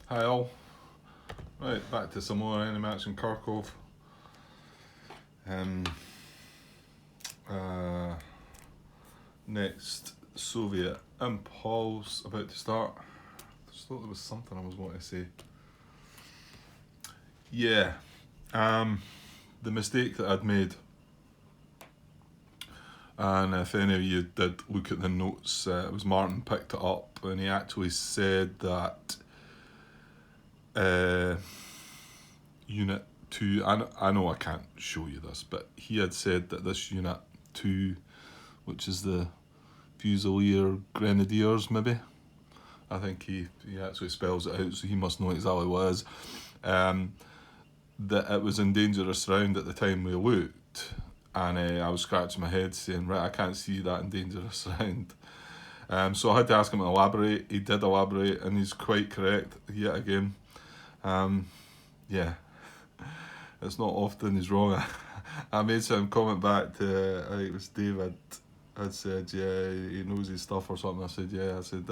Hi all. Right, back to some more enemy match in Kharkov. Um, uh, Next, Soviet Impulse about to start. I just thought there was something I was going to say. Yeah, the mistake that I'd made, and if any of you did look at the notes, it was Martin picked it up and he actually said that uh, Unit 2, I know I can't show you this, but he had said that this Unit 2, which is the Fusilier Grenadiers, maybe. I think he actually spells it out, so he must know exactly what it is. That it was in dangerous round at the time we looked, and I was scratching my head saying, right, I can't see that in dangerous round. So I had to ask him to elaborate. He did elaborate, and he's quite correct yet again. Yeah, it's not often he's wrong. I made some comment back to, I think it was David, had said, yeah, he knows his stuff or something. I said, yeah. I said,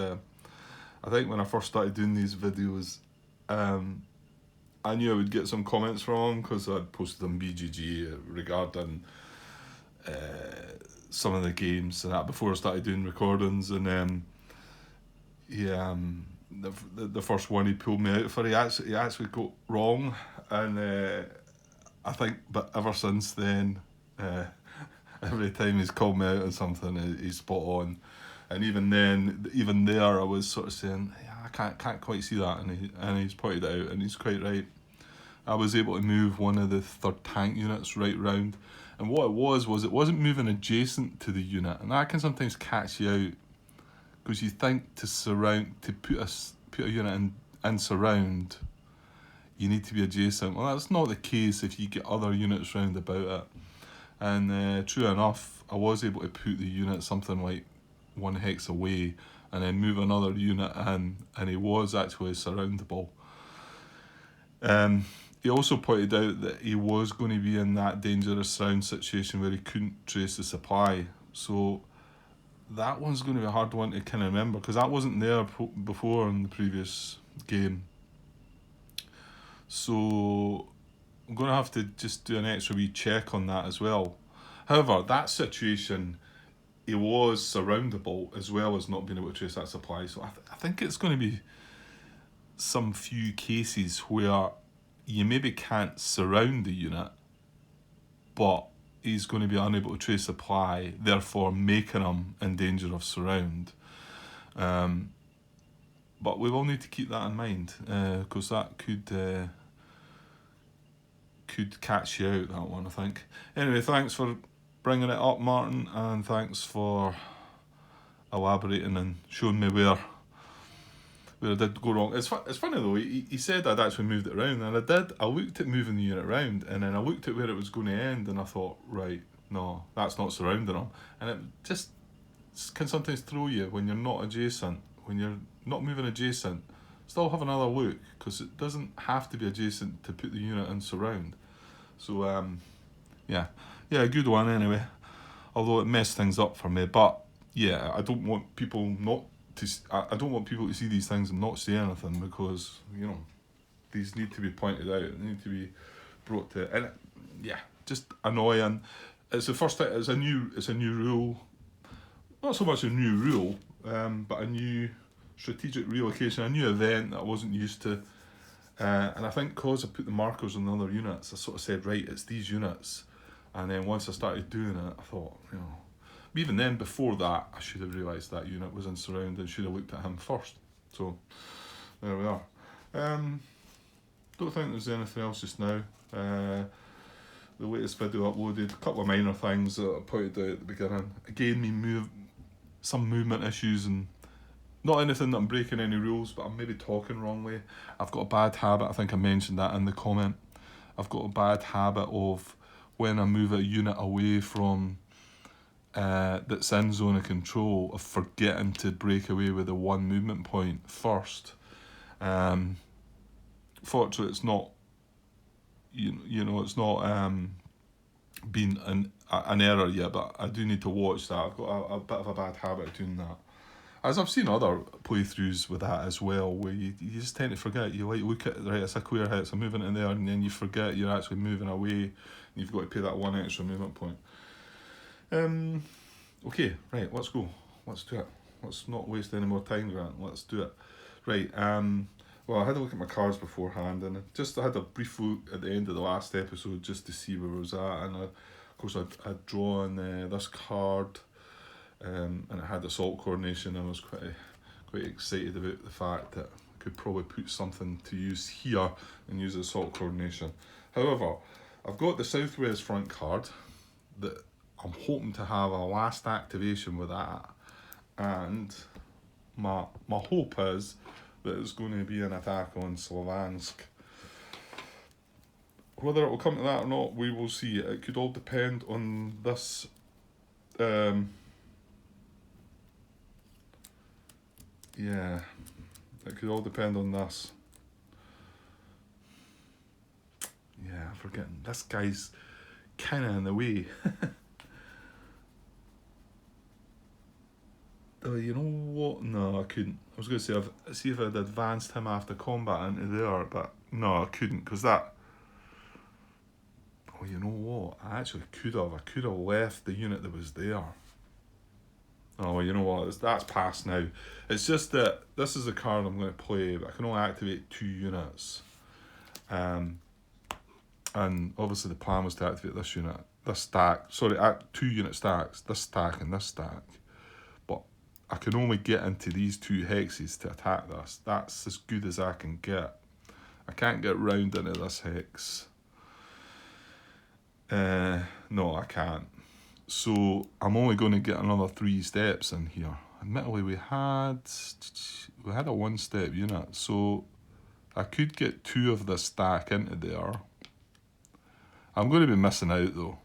I think when I first started doing these videos, I knew I would get some comments from him because I'd posted on BGG regarding uh, some of the games and that before I started doing recordings. And the first one he pulled me out for, he actually got wrong. And I think, but ever since then, every time he's called me out on something, he's spot on. And even then, even there, I was sort of saying, yeah, I can't quite see that, and he's pointed it out, and he's quite right. I was able to move one of the third tank units right round, and what it was it wasn't moving adjacent to the unit, and that can sometimes catch you out because you think to put a unit in surround, you need to be adjacent. Well, that's not the case if you get other units round about it. And true enough, I was able to put the unit something like one hex away and then move another unit in, and he was actually surroundable. He also pointed out that he was going to be in that dangerous surround situation where he couldn't trace the supply. So that one's going to be a hard one to kind of remember because that wasn't there before in the previous game. So I'm going to have to just do an extra wee check on that as well. However, that situation, he was surroundable as well as not being able to trace that supply. So I think it's going to be some few cases where you maybe can't surround the unit, but he's going to be unable to trace supply, therefore making him in danger of surround. But we will need to keep that in mind because that could catch you out, that one, I think. Anyway, thanks for bringing it up, Martin, and thanks for elaborating and showing me where I did go wrong. It's funny though, he said I'd actually moved it around, and I did. I looked at moving the unit around, and then I looked at where it was going to end, and I thought, right, no, that's not surrounding them. And it just can sometimes throw you when you're not adjacent, when you're not moving adjacent. Still have another look, because it doesn't have to be adjacent to put the unit in surround. So, yeah, a good one anyway. Although it messed things up for me, but yeah, I don't want people I don't want people to see these things and not say anything because these need to be pointed out. They need to be brought to, and yeah, just annoying. It's the first time. It's a new rule. Not so much a new rule, but a new strategic relocation, a new event that I wasn't used to. And I think because I put the markers on the other units, I sort of said, right, it's these units. And then once I started doing it, I thought, even then, before that, I should have realised that unit was in surround and should have looked at him first. So, there we are. Don't think there's anything else just now. The latest video uploaded, a couple of minor things that I pointed out at the beginning. Again, some movement issues and not anything that I'm breaking any rules, but I'm maybe talking wrongly. I've got a bad habit, I think I mentioned that in the comment. I've got a bad habit of when I move a unit away from that's in zone of control, of forgetting to break away with the one movement point first. Fortunately, it's not. It's not been an error yet, but I do need to watch that. I've got a bit of a bad habit of doing that. as I've seen other playthroughs with that as well, where you just tend to forget. You like look at, right, it's a clear head, so I'm moving in there, and then you forget you're actually moving away, and you've got to pay that one extra movement point. Okay, right, let's go. Let's do it. Let's not waste any more time, Grant. Let's do it. Right, well, I had a look at my cards beforehand, and I had a brief look at the end of the last episode just to see where I was at, and of course I'd drawn this card, and it had assault coordination, and I was quite excited about the fact that I could probably put something to use here and use assault coordination. However, I've got the Southwest Front card that I'm hoping to have a last activation with that, and my hope is that it's going to be an attack on Slovansk. Whether it will come to that or not, we will see. It could all depend on this. Yeah, it could all depend on this. Yeah, I'm forgetting. This guy's kind of in the way. Oh, you know what? No, I couldn't. I was going to say, see if I'd advanced him after combat into there, but no, I couldn't, because that... Oh, you know what? I actually could have. I could have left the unit that was there. Oh, you know what? That's past now. It's just that this is the card I'm going to play, but I can only activate 2 units. And obviously the plan was to activate this unit, this stack. Sorry, 2 unit stacks, this stack and this stack. But I can only get into these 2 hexes to attack this. That's as good as I can get. I can't get round into this hex. No, I can't. So I'm only going to get another 3 steps in here. Admittedly, we had a 1-step unit, so I could get 2 of this stack into there. I'm going to be missing out though.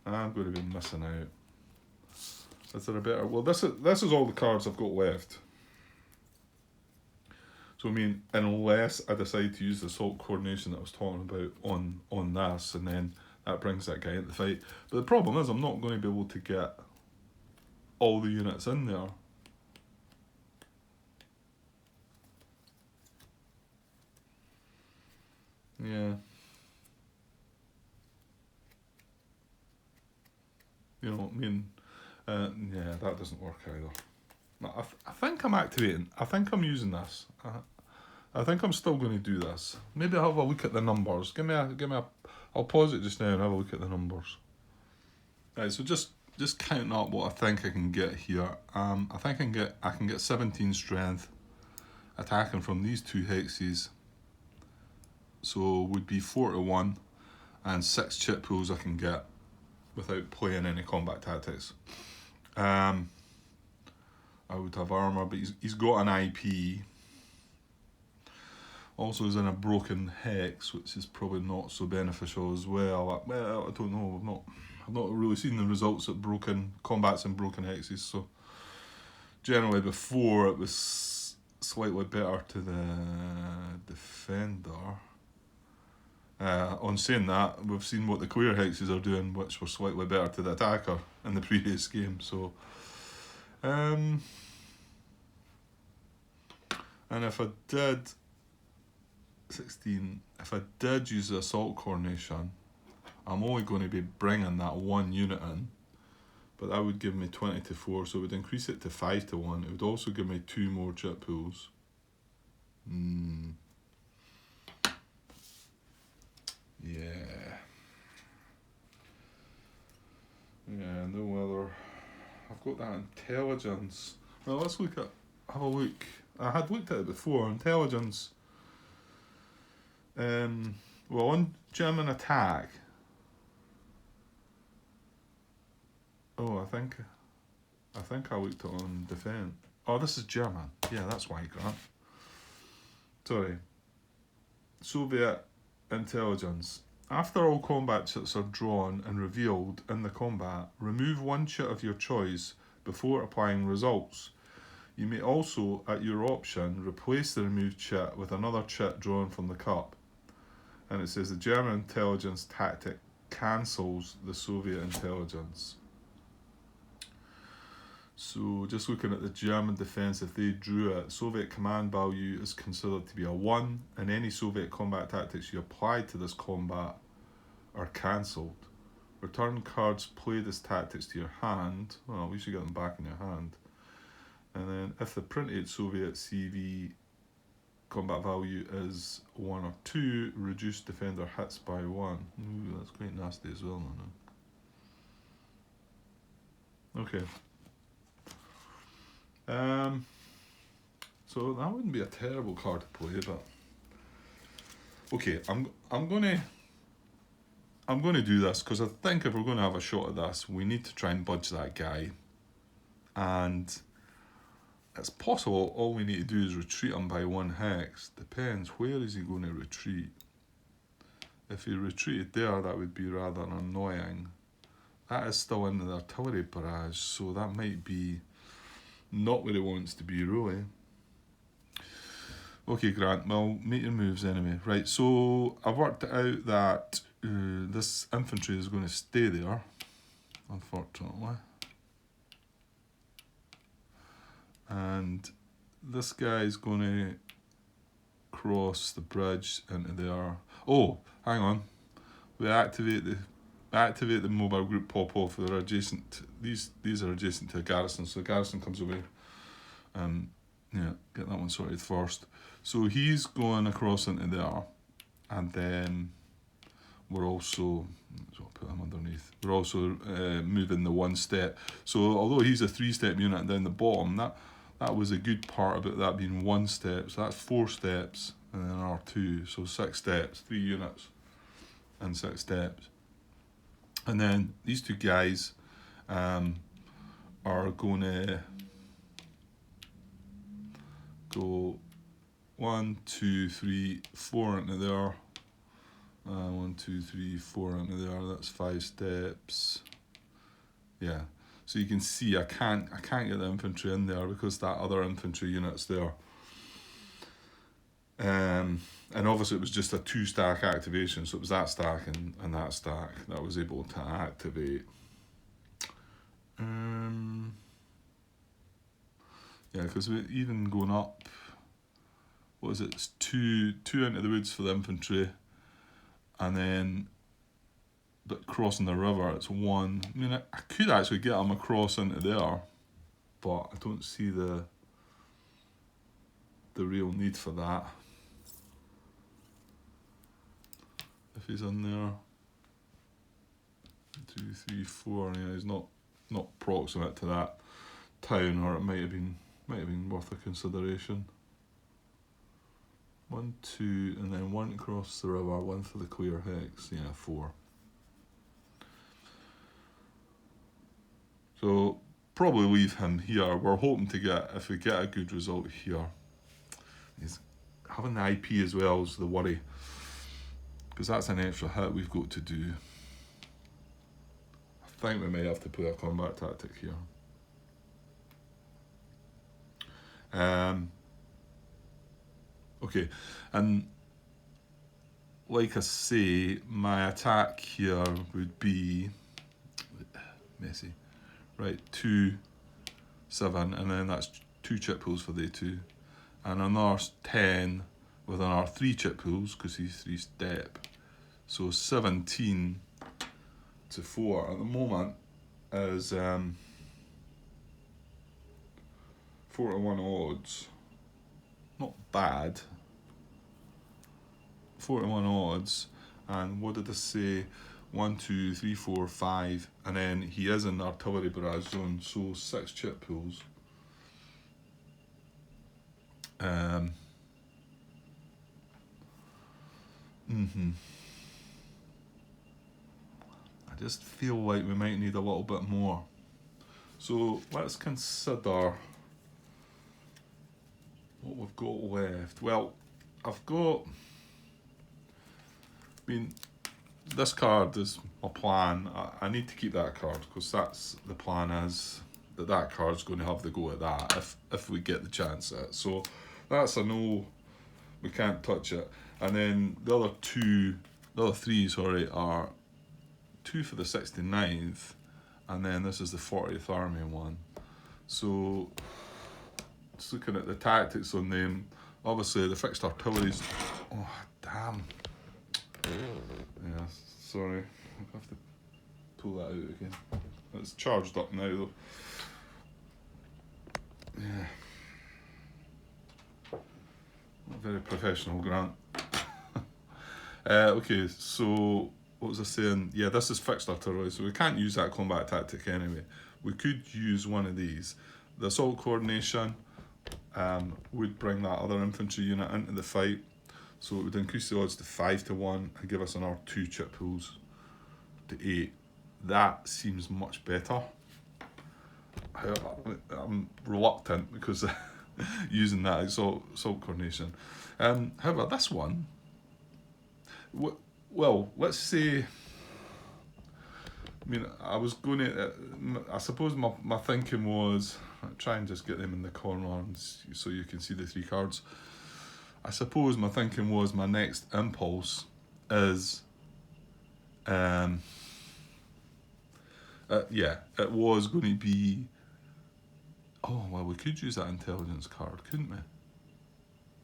I'm going to be missing out. Is there a better? Well, this is all the cards I've got left. So I mean, unless I decide to use the assault coordination that I was talking about on this, and then that brings that guy into the fight. But the problem is I'm not going to be able to get all the units in there. Yeah. You know what I mean? Yeah, that doesn't work either. No, I think I'm activating. I think I'm using this. I think I'm still going to do this. Maybe I'll have a look at the numbers. Give me a. I'll pause it just now and have a look at the numbers. Right, so just counting up what I think I can get here. I think I can get 17 strength, attacking from these 2 hexes. So would be 4 to 1, and 6 chip pools I can get without playing any combat tactics. I would have armor, but he's got an IP. Also is in a broken hex, which is probably not so beneficial as well. Well, I don't know. I've not really seen the results of broken combats in broken hexes. So generally, before it was slightly better to the defender. On saying that, we've seen what the clear hexes are doing, which were slightly better to the attacker in the previous game. So, and if I did 16, if I did use the assault coordination, I'm only going to be bringing that 1 unit in, but that would give me 20 to 4, so it would increase it to 5 to 1. It would also give me 2 more chip pools. Yeah, no other. I've got that intelligence. Well, let's have a look. I had looked at it before. Intelligence. Well, on German attack. Oh, I think I looked at it on defense. Oh, this is German. Yeah, that's why, Grant. Sorry. Soviet intelligence. After all combat chits are drawn and revealed in the combat, remove 1 chit of your choice before applying results. You may also, at your option, replace the removed chit with another chit drawn from the cup. And it says the German intelligence tactic cancels the Soviet intelligence. So just looking at the German defence, if they drew it, Soviet command value is considered to be a 1, and any Soviet combat tactics you applied to this combat are cancelled. Return cards played as tactics to your hand. Well, we should get them back in your hand. And then if the printed Soviet CV combat value is 1 or 2, reduce defender hits by 1. Ooh, that's quite nasty as well, no? Okay. So that wouldn't be a terrible card to play, but okay, I'm gonna do this because I think if we're going to have a shot at this, we need to try and budge that guy, and it's possible all we need to do is retreat him by 1 hex. Depends, where is he going to retreat? If he retreated there, that would be rather annoying. That is still in the artillery barrage, so that might be not where he wants to be, really. Okay, Grant, well, make your moves anyway. Right, so I've worked it out that this infantry is going to stay there, unfortunately. And this guy is going to cross the bridge into there. Oh, hang on. We activate the mobile group pop-off. They're adjacent. These are adjacent to the garrison, so the garrison comes away. Yeah, get that one sorted first. So he's going across into there, and then we're also, so I'll put him underneath. We're also moving the 1 step. So although he's a 3-step unit down the bottom, that was a good part about that being 1 step. So that's 4 steps, and then R2. So 6 steps, 3 units, and 6 steps. And then these 2 guys are going to go 1, 2, 3, 4 into there. 1, 2, 3, 4 into there. That's 5 steps. Yeah. So you can see I can't get the infantry in there because that other infantry unit's there. And obviously it was just a 2-stack activation, so it was that stack and that stack that I was able to activate. Yeah, because even going up, what is it? It's two into the woods for the infantry, and then but crossing the river, it's 1. I mean, I could actually get them across into there, but I don't see the real need for that. If he's in there, 2, 3, 4, yeah, he's not proximate to that town, or it might have been worth a consideration. 1, 2, and then 1 across the river, 1 for the clear hex. Yeah, 4. So probably leave him here. We're hoping to get, if we get a good result here, is having the IP as well is the worry, because that's an extra hit we've got to do. I think we may have to put a combat tactic here. Okay, and like I say, my attack here would be messy. Right, 2, 7, and then that's 2 chip pools for the 2, and another 10 with another 3 chip pools because he's 3-step. So 17 to 4 at the moment is 4 to 1 odds. Not bad. 4 to 1 odds, and what did I say? 1, 2, 3, 4, 5, and then he is in the artillery barrage zone, so 6 chip pools. I just feel like we might need a little bit more. So let's consider what we've got left. Well, this card is my plan. I need to keep that card because that's the plan, is that card's going to have the go at that if we get the chance at it. So that's a no, we can't touch it. And then the other 3 are 2 for the 69th, and then this is the 40th Army one. So, just looking at the tactics on them, obviously the fixed artillery's... Oh, damn. Yeah, sorry. I have to pull that out again. It's charged up now, though. Yeah. Not very professional, Grant. Okay, so what was I saying? Yeah, this is fixed artillery, so we can't use that combat tactic anyway. We could use one of these. The assault coordination would bring that other infantry unit into the fight, so it would increase the odds to 5-1 and give us another 2 chip pools to 8. That seems much better. I'm reluctant because using that assault coordination. However, this one, well, let's say, I mean, I was going to, I suppose my thinking was, try and just get them in the corner so you can see the 3 cards. I suppose my thinking was my next impulse is, yeah, it was going to be, oh, well, we could use that intelligence card, couldn't we?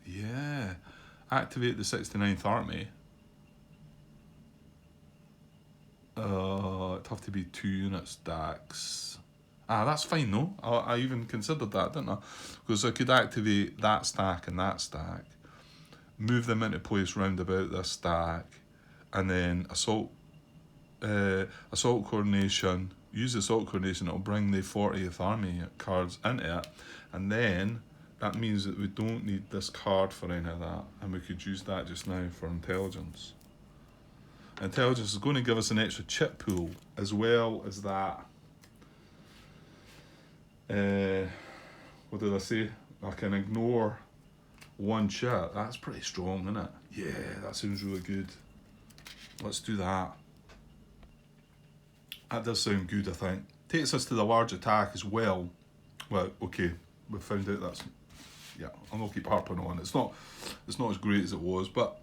Yeah, activate the 69th Army. It'd have to be 2 unit stacks. That's fine though. I even considered that, didn't I? Because I could activate that stack and that stack, move them into place round about this stack, and then assault coordination. Use assault coordination. It'll bring the 40th Army cards into it, and then that means that we don't need this card for any of that, and we could use that just now for intelligence. Intelligence is going to give us an extra chip pool as well as that. What did I say? I can ignore 1 chip. That's pretty strong, isn't it? Yeah, that sounds really good. Let's do that. That does sound good, I think. Takes us to the large attack as well. Well, okay, we found out that's... Yeah, I'll not keep harping on. It's not as great as it was, but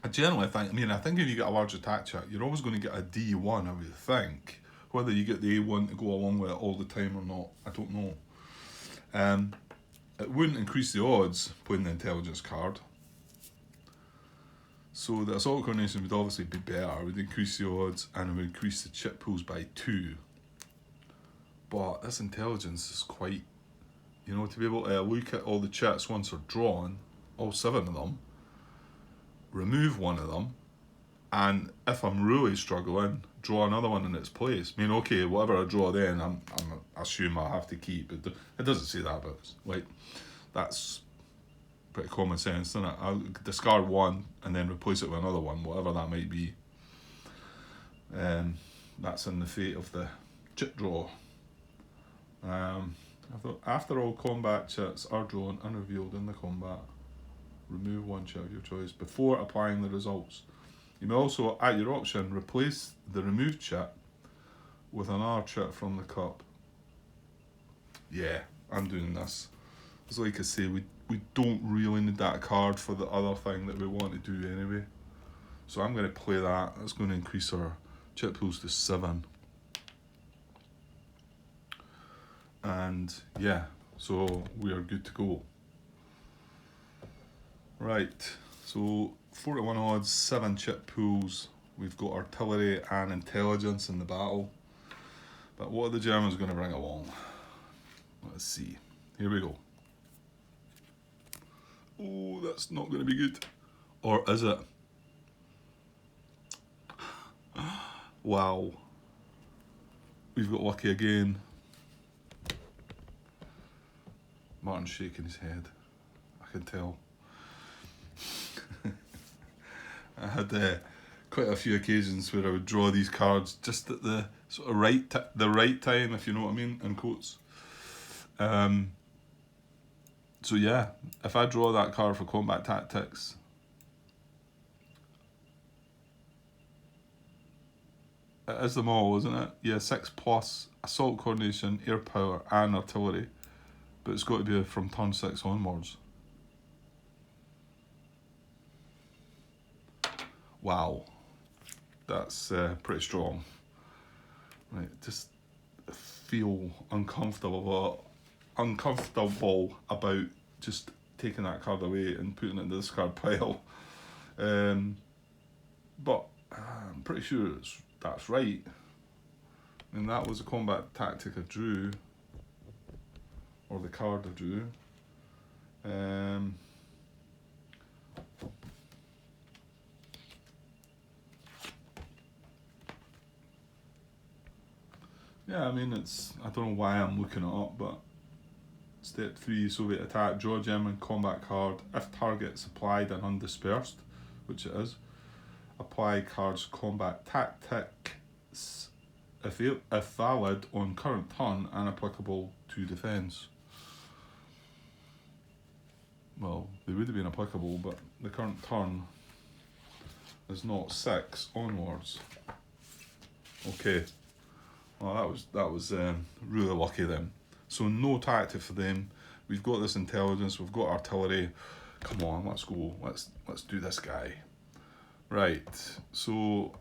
I generally think, I think if you get a large attack chart, you're always going to get a D1, I would think. Whether you get the A1 to go along with it all the time or not, I don't know. It wouldn't increase the odds playing the intelligence card. So the assault coordination would obviously be better. It would increase the odds and it would increase the chip pools by 2. But this intelligence is quite, to be able to look at all the chips once they're drawn, all 7 of them, remove 1 of them, and if I'm really struggling, draw another one in its place. Okay, whatever I draw then, I assume I'll have to keep. It doesn't say that, but that's pretty common sense, isn't it? I'll discard 1 and then replace it with another one, whatever that might be. That's in the fate of the chip draw. I thought, after all combat chips are drawn and revealed in the combat, remove 1 chip of your choice before applying the results. You may also, at your option, replace the removed chip with another chip from the cup. Yeah, I'm doing this. It's like I say, we don't really need that card for the other thing that we want to do anyway. So I'm going to play that. That's going to increase our chip pools to 7. And yeah, so we are good to go. Right, so 4-1 odds, 7 chip pools. We've got artillery and intelligence in the battle. But what are the Germans going to bring along? Let's see. Here we go. Oh, that's not going to be good. Or is it? Wow. We've got lucky again. Martin's shaking his head. I can tell. I had quite a few occasions where I would draw these cards just at the sort of right time, if you know what I mean, in quotes. So yeah, if I draw that card for combat tactics, it is them all, isn't it? Yeah, 6+ assault coordination, air power, and artillery, but it's got to be from turn 6 onwards. Wow, that's pretty strong. Right, just feel uncomfortable about just taking that card away and putting it in the discard pile. But I'm pretty sure that's right. And that was a combat tactic I drew, or the card I drew. Yeah, I mean, I don't know why I'm looking it up, but step 3, Soviet attack, draw a German combat card. If target supplied and undispersed, which it is, apply card's combat tactics if valid on current turn and applicable to defence. Well, they would have been applicable, but the current turn is not 6 onwards. Okay. Well, that was really lucky then. So no tactic for them. We've got this intelligence. We've got artillery. Come on, let's go. Let's do this guy. Right. So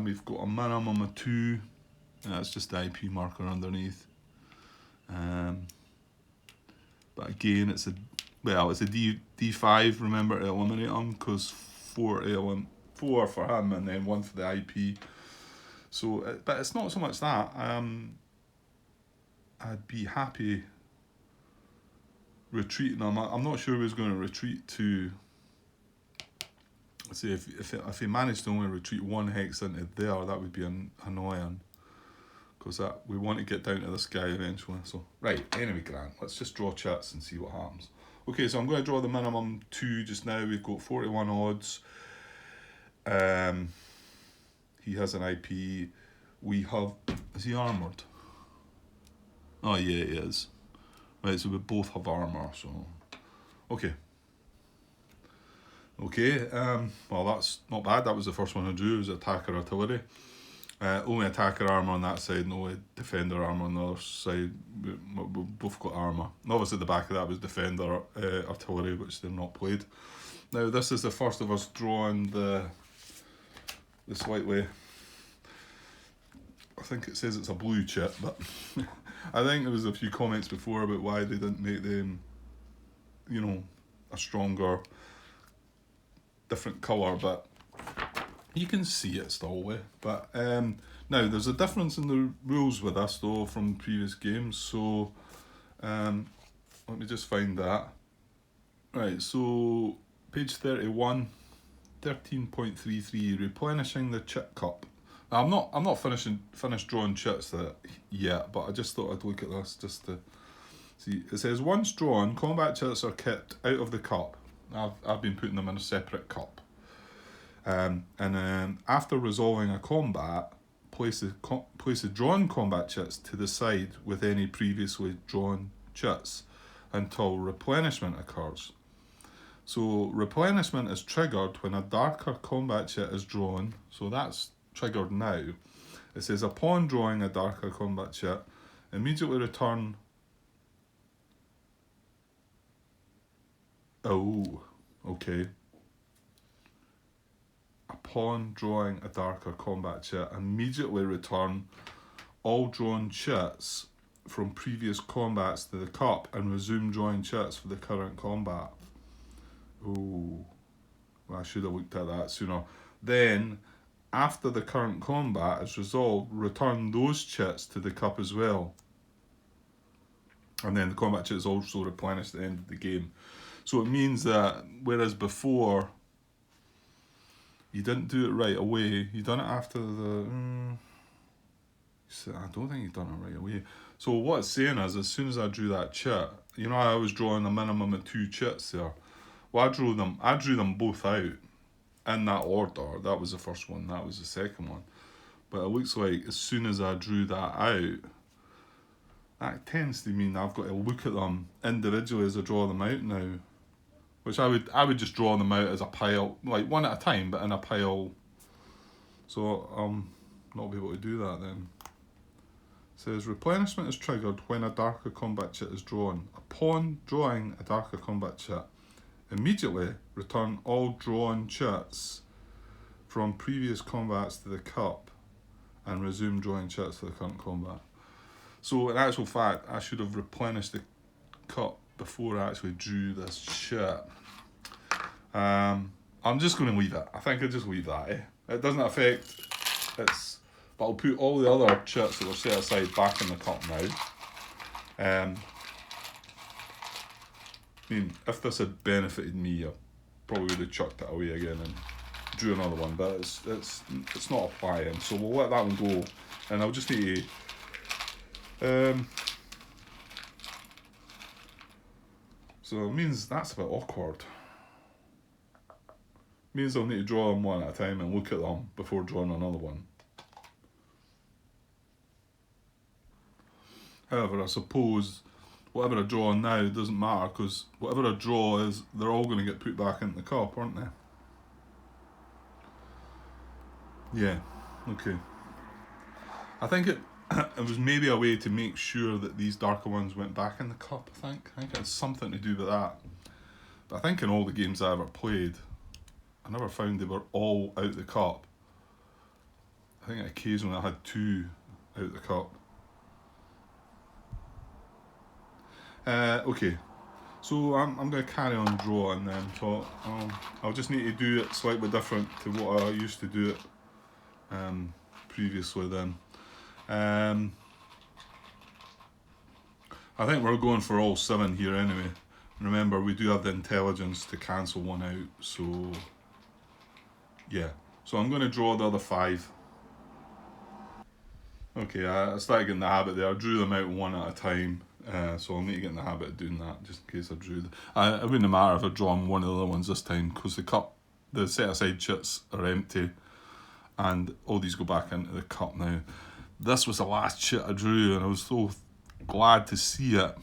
we've got a minimum of 2. That's just the IP marker underneath. But again, it's a D5. Remember to eliminate him, because 4 for him and then 1 for the IP. So, but it's not so much that. I'd be happy retreating him. I'm not sure he was going to retreat to. See, if he managed to only retreat 1 hex into there, that would be annoying. Because we want to get down to this guy eventually. So right, anyway, Grant, let's just draw chits and see what happens. Okay, so I'm going to draw the minimum 2 just now. We've got 41 odds. He has an IP. We have... Is he armoured? Oh yeah, he is. Right, so we both have armour, so... Okay. Well, that's not bad. That was the first one I drew. It was attacker artillery. Only attacker armour on that side, no defender armour on the other side. We both got armour. And obviously the back of that was defender artillery, which they've not played. Now this is the first of us drawing the slightly... I think it says it's a blue chip, but I think there was a few comments before about why they didn't make them, a stronger, different colour, but you can see it still way. But now there's a difference in the rules with this though from previous games, so let me just find that. Right, so page 31, 13.33, replenishing the chit cup. Now, I'm not finished drawing chits yet, but I just thought I'd look at this just to see. It says once drawn, combat chits are kept out of the cup. I've been putting them in a separate cup. And then after resolving a combat, place the drawn combat chits to the side with any previously drawn chits until replenishment occurs. So replenishment is triggered when a darker combat chit is drawn. So that's triggered now. It says upon drawing a darker combat chit, immediately return. Oh, okay. Upon drawing a darker combat chit, immediately return all drawn chits from previous combats to the cup and resume drawing chits for the current combat. Oh, well, I should have looked at that sooner. Then, after the current combat is resolved, return those chits to the cup as well. And then the combat chit is also replenished at the end of the game. So it means that, whereas before, you didn't do it right away, you done it after the... I don't think you've done it right away. So what it's saying is, as soon as I drew that chit, I was drawing a minimum of 2 chits there. Well, I drew them both out in that order. That was the first one, that was the second one. But it looks like as soon as I drew that out, that tends to mean I've got to look at them individually as I draw them out now. Which I would just draw them out as a pile, like one at a time, but in a pile. So not be able to do that then. It says replenishment is triggered when a darker combat chit is drawn. Upon drawing a darker combat chit, immediately return all drawn chits from previous combats to the cup and resume drawing chits for the current combat. So in actual fact, I should have replenished the cup before I actually drew this chit. I'm just going to leave it. I think I'll just leave that. It doesn't affect its... But I'll put all the other chits that were set aside back in the cup now. I mean, if this had benefited me, I probably would have chucked it away again and drew another one. But it's not applying, so we'll let that one go. And I'll just need to... so it means that's a bit awkward. It means I'll need to draw them one at a time and look at them before drawing another one. However, I suppose whatever I draw on now doesn't matter, because whatever I draw is, they're all going to get put back into the cup, aren't they? Yeah, okay. I think it was maybe a way to make sure that these darker ones went back in the cup, I think. I think it had something to do with that. But I think in all the games I ever played, I never found they were all out the cup. I think occasionally I had 2 out the cup. Okay, so I'm going to carry on drawing then. So I'll just need to do it slightly different to what I used to do it previously then. I think we're going for all 7 here anyway. Remember, we do have the intelligence to cancel one out, so yeah. So I'm going to draw the other 5. Okay, I started getting the habit there. I drew them out one at a time. So I'll need to get in the habit of doing that, just in case I drew them. It wouldn't matter if I draw one of the other ones this time, because the set aside chits are empty, and all these go back into the cup now. This was the last chit I drew, and I was so glad to see it.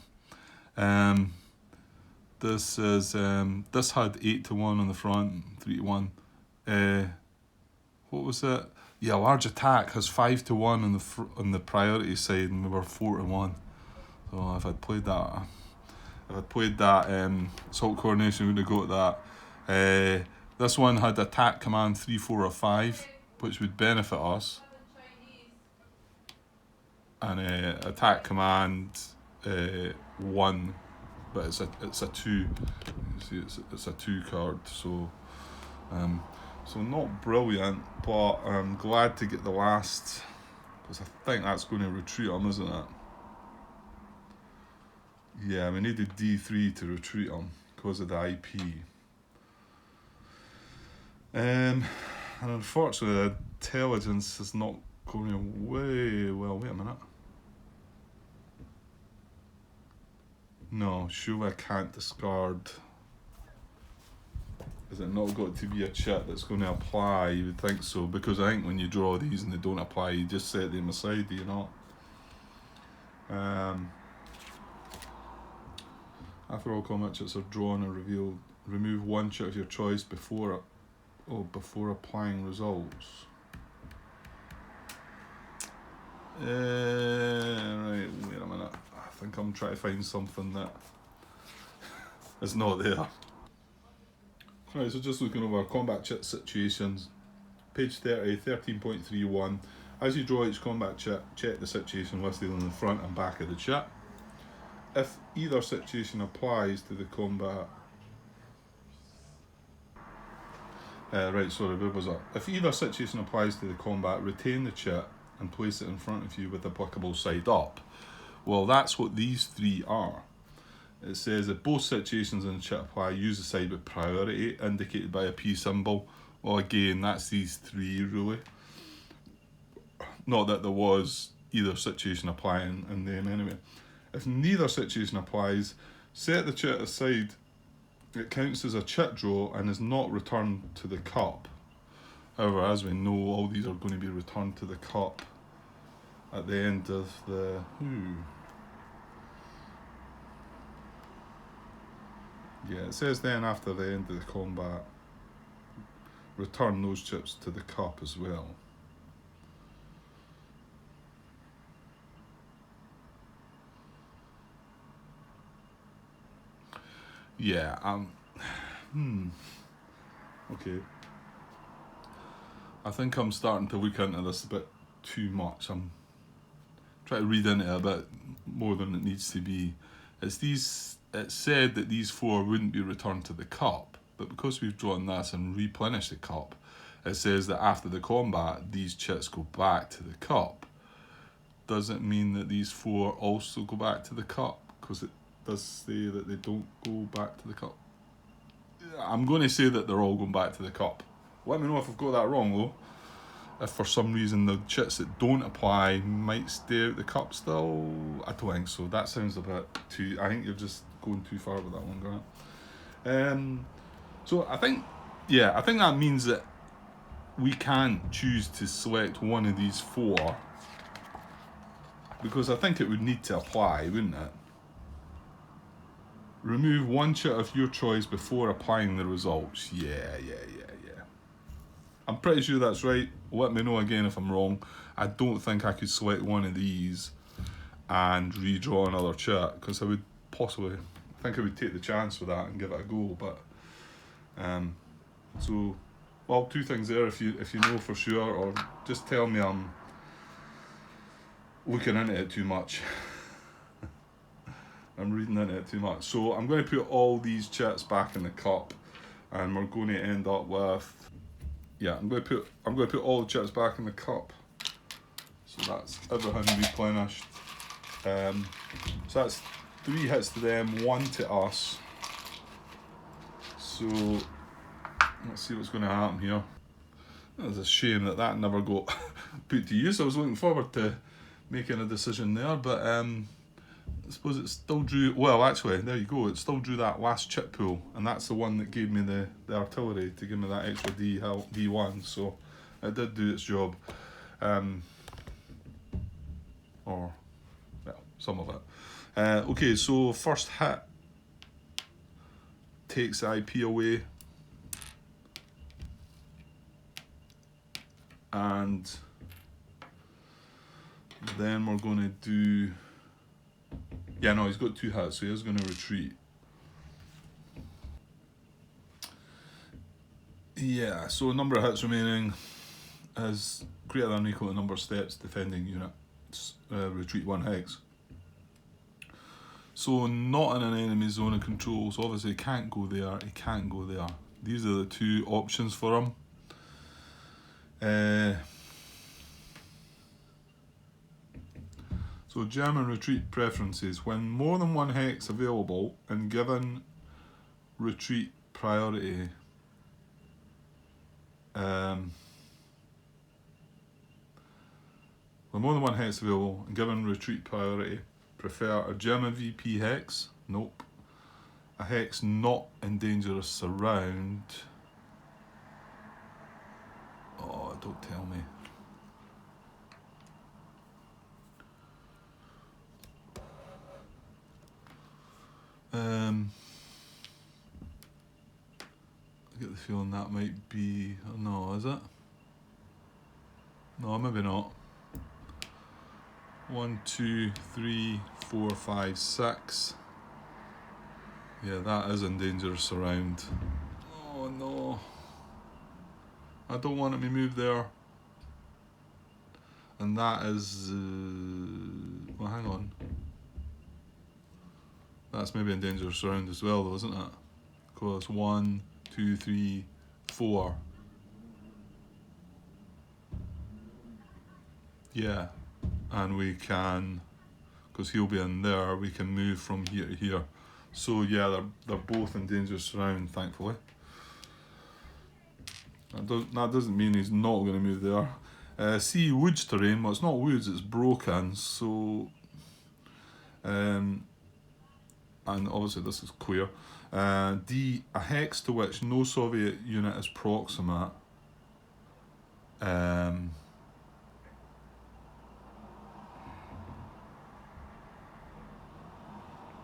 This had 8 to 1 on the front, 3 to 1. What was it? Yeah, large attack has 5 to 1 on the priority side, and we were 4 to 1. So if I'd played that, assault coordination, we would have got that. This one had attack command 3, 4, or 5, which would benefit us. And attack command 1, but it's a 2. You see, it's a 2 card, so not brilliant, but I'm glad to get the last, because I think that's going to retreat him, isn't it? Yeah, we needed D3 to retreat him because of the IP. And unfortunately, the intelligence is not going way well. Wait a minute. No, surely I can't discard. Is it not got to be a chit that's going to apply? You would think so, because I think when you draw these and they don't apply, you just set them aside, do you not? After all combat chits are drawn and revealed, remove 1 chit of your choice before applying results. Right, wait a minute. I think I'm trying to find something that is not there. Right, so just looking over combat chit situations, page 30, 13.31. As you draw each combat chit, check the situation listed on the front and back of the chit. If either situation applies to the combat... where was that? If either situation applies to the combat, retain the chit and place it in front of you with applicable side up. Well, that's what these 3 are. It says that both situations in the chit apply, use the side with priority, indicated by a P symbol. Well, again, that's these 3 really. Not that there was either situation applying in them anyway. If neither situation applies, set the chit aside. It counts as a chit draw and is not returned to the cup. However, as we know, all these are going to be returned to the cup at the end of the... Yeah, it says then after the end of the combat, return those chips to the cup as well. Yeah, okay. I think I'm starting to look into this a bit too much. I'm try to read into it a bit more than it needs to be. It's said that these 4 wouldn't be returned to the cup, but because we've drawn this and replenished the cup, it says that after the combat, these chits go back to the cup. Does it mean that these 4 also go back to the cup? Because it does say that they don't go back to the cup. I'm going to say that they're all going back to the cup. Let me know if I've got that wrong though. If for some reason the chits that don't apply might stay out the cup still, I don't think so. That sounds a bit too... I think you're just going too far with that one, Grant. So I think that means that we can't choose to select one of these 4, because I think it would need to apply, wouldn't it? Remove 1 chit of your choice before applying the results. Yeah. I'm pretty sure that's right. Let me know again if I'm wrong. I don't think I could select one of these and redraw another chit, because I would possibly... I think I would take the chance with that and give it a go, but... so... Well, 2 things there if you know for sure, or just tell me I'm looking into it too much. I'm reading into it too much. So I'm going to put all these chits back in the cup, and we're going to end up with... Yeah, I'm going to put all the chits back in the cup. So that's everything replenished. So that's 3 hits to them, 1 to us. So let's see what's going to happen here. It's a shame that never got put to use. I was looking forward to making a decision there, but I suppose it still drew... Well, actually, there you go. It still drew that last chit pool, and that's the one that gave me the artillery to give me that extra D1. So it did do its job. Or, well, some of it. Okay, so first hit takes the IP away. And then we're going to do... Yeah, no, he's got 2 hits, so he is going to retreat. Yeah, so number of hits remaining is greater than or equal to number of steps defending units. Retreat 1 hex. So not in an enemy zone of control, so obviously he can't go there, he can't go there. These are the 2 options for him. So German retreat preferences. When more than 1 hex available and given retreat priority, when more than 1 hex available and given retreat priority, prefer a German VP hex? Nope. A hex not in dangerous surround. Oh, don't tell me. I get the feeling that might be... Oh, no, is it? No, maybe not. 1, 2, 3, 4, 5, 6. Yeah, that is in dangerous surround. Oh no. I don't want it to move there. And that is... well, hang on. That's maybe in dangerous surround as well though, isn't it? Because 1, 2, 3, 4. Yeah. And we can, because he'll be in there, we can move from here to here. So yeah, they're both in dangerous surround, thankfully. That doesn't mean he's not going to move there. C, woods terrain. Well, it's not woods, it's broken. So, and obviously this is clear. D, a hex to which no Soviet unit is proximate.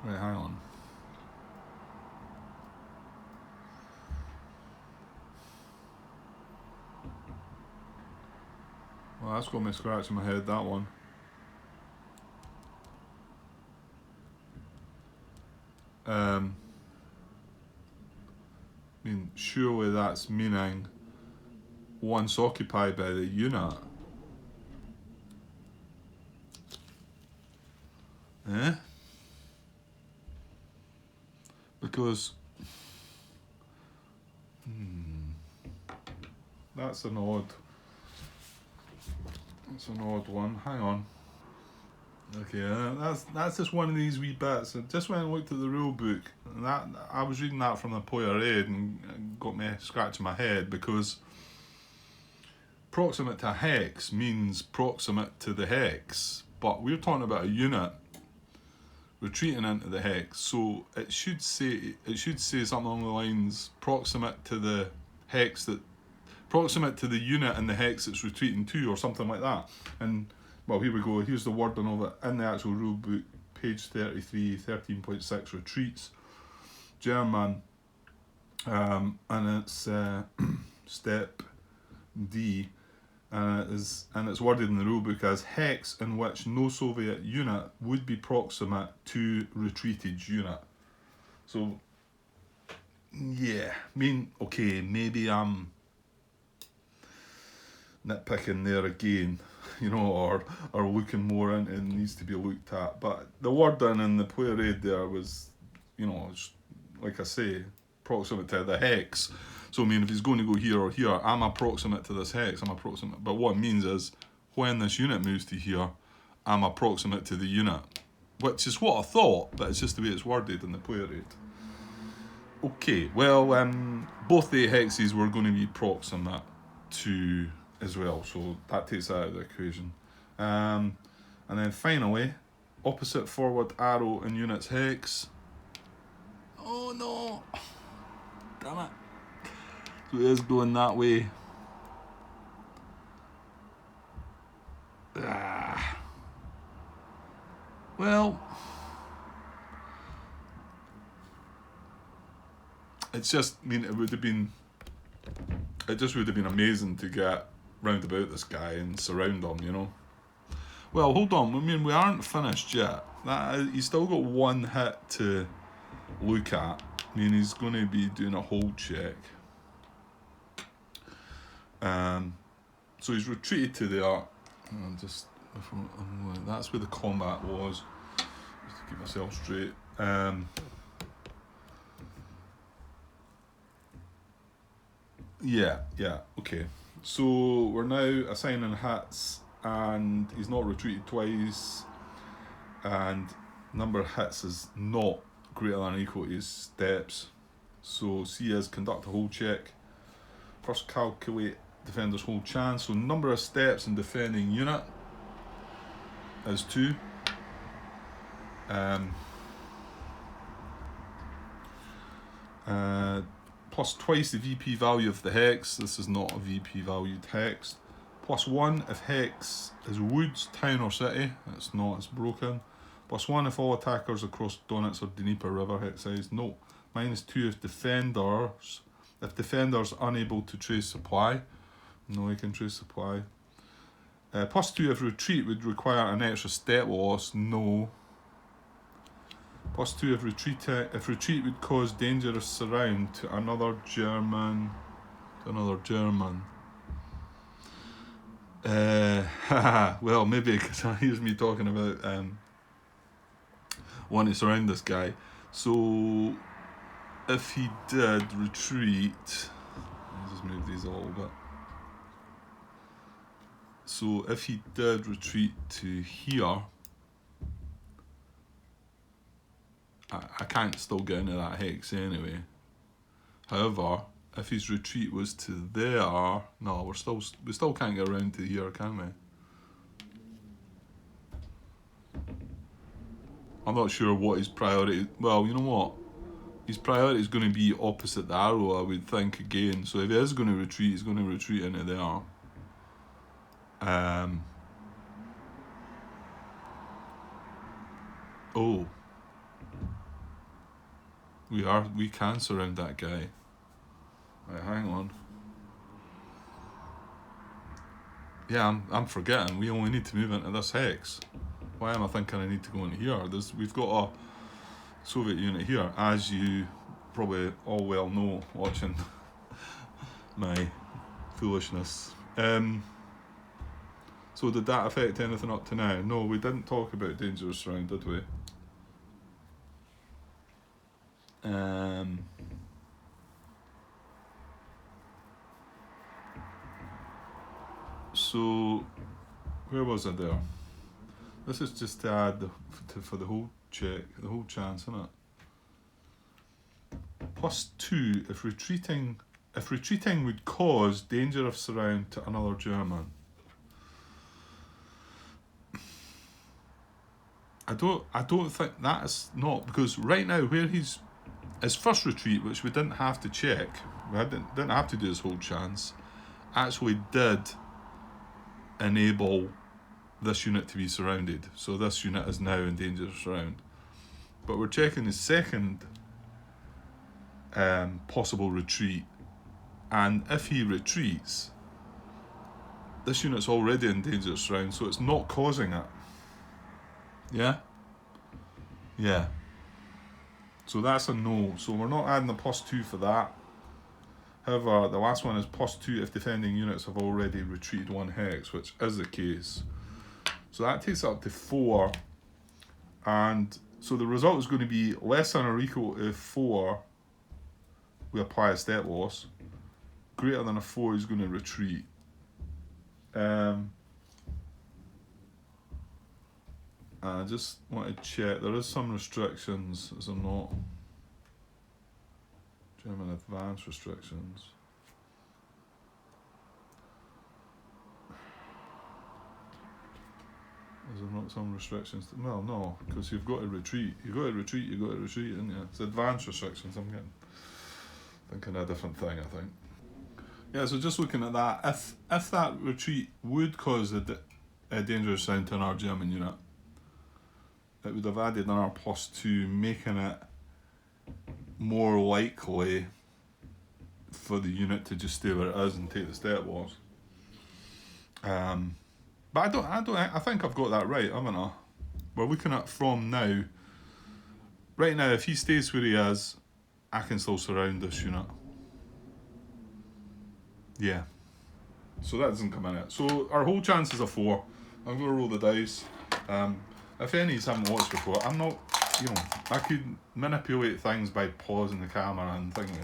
Right, hang on. Well, that's got me scratching my head, that one. I mean, surely that's meaning once occupied by the unit. Eh? Because that's an odd one. Hang on. Okay, that's just one of these wee bits. I just went and looked at the rule book, and that I was reading that from the Poirot and got me scratching my head, because proximate to a hex means proximate to the hex, but we're talking about a unit retreating into the hex, so it should say something along the lines proximate to the hex proximate to the unit in the hex it's retreating to, or something like that. And well, here we go. Here's the wording of it in the actual rule book, page 33, 13.6, retreats, German, and it's step D, and it's worded in the rule book as hex in which no Soviet unit would be proximate to retreated unit. So yeah, I mean, okay, maybe I'm nitpicking there again, you know, or looking more into it needs to be looked at. But the wording in the Poirot there was, you know, like I say, proximate to the hex. So I mean, if he's going to go here or here, I'm approximate to this hex, I'm approximate. But what it means is, when this unit moves to here, I'm approximate to the unit. Which is what I thought, but it's just the way it's worded in the Poirot. Okay, well, both the hexes were going to be proximate to as well, so that takes that out of the equation. And then finally, opposite forward arrow in units hex. Oh no! Damn it. So it is going that way. Well, it's just, I mean, it just would have been amazing to get round about this guy and surround him, you know. Well, hold on, I mean, we aren't finished yet. He's still got one hit to look at. I mean, he's going to be doing a hold check. So he's retreated to there. That's where the combat was. Just to keep myself straight. Yeah, okay. So we're now assigning hits, and he's not retreated twice, and number of hits is not greater than or equal to his steps. So C is conduct a hold check. First calculate defender's hold chance. So number of steps in defending unit is 2. Plus twice the VP value of the hex. This is not a VP valued hex. Plus 1 if hex is woods, town or city. It's not, it's broken. Plus 1 if all attackers across Donetsk or Dnieper River hex size. No. Minus 2 if defenders unable to trace supply. No, he can trace supply. Plus 2 if retreat would require an extra step loss. No. Plus 2 if retreat would cause dangerous surround to another German. Well, maybe because here's me talking about wanting to surround this guy. So if he did retreat, I'll just move these a little bit. So if he did retreat to here, I can't still get into that hex anyway. However, if his retreat was to there, no, we still can't get around to here, can we? I'm not sure what his priority. Well, you know what? His priority is going to be opposite the arrow, I would think, again. So if he is going to retreat, he's going to retreat into there. Oh. We can surround that guy. Right, hang on. Yeah, I'm forgetting. We only need to move into this hex. Why am I thinking I need to go in here? We've got a Soviet unit here, as you probably all well know, watching my foolishness. So did that affect anything up to now? No, we didn't talk about dangerous surround, did we? So, where was I there? This is just to add for the whole check, the whole chance, isn't it? +2 if retreating. If retreating would cause danger of surround to another German. I don't think that's not, because right now where his first retreat, which we didn't have to check, we didn't have to do his whole chance, actually did enable this unit to be surrounded. So this unit is now in danger of surround. But we're checking his second possible retreat, and if he retreats, this unit's already in danger of surround, so it's not causing it. Yeah? Yeah. So that's a no. So we're not adding the +2 for that. However, the last one is +2 if defending units have already retreated 1 hex, which is the case. So that takes it up to 4. And so the result is going to be less than or equal to 4, we apply a step loss. Greater than a 4 is going to retreat. I just want to check, there is some restrictions, is there not? German advance restrictions. Is there not some restrictions? Well, no, because you've got to retreat. You've got to retreat, isn't it? It's advance restrictions, I'm thinking a different thing, I think. Yeah, so just looking at that, if that retreat would cause a dangerous sound to our German unit, it would have added another +2, making it more likely for the unit to just stay where it is and take the step loss. But I think I've got that right, haven't I? We're looking at from now. Right now, if he stays where he is, I can still surround this unit. Yeah. So that doesn't come in it. So our whole chance is a 4. I'm going to roll the dice. If any of you haven't watched before, I'm not, I could manipulate things by pausing the camera and thinking.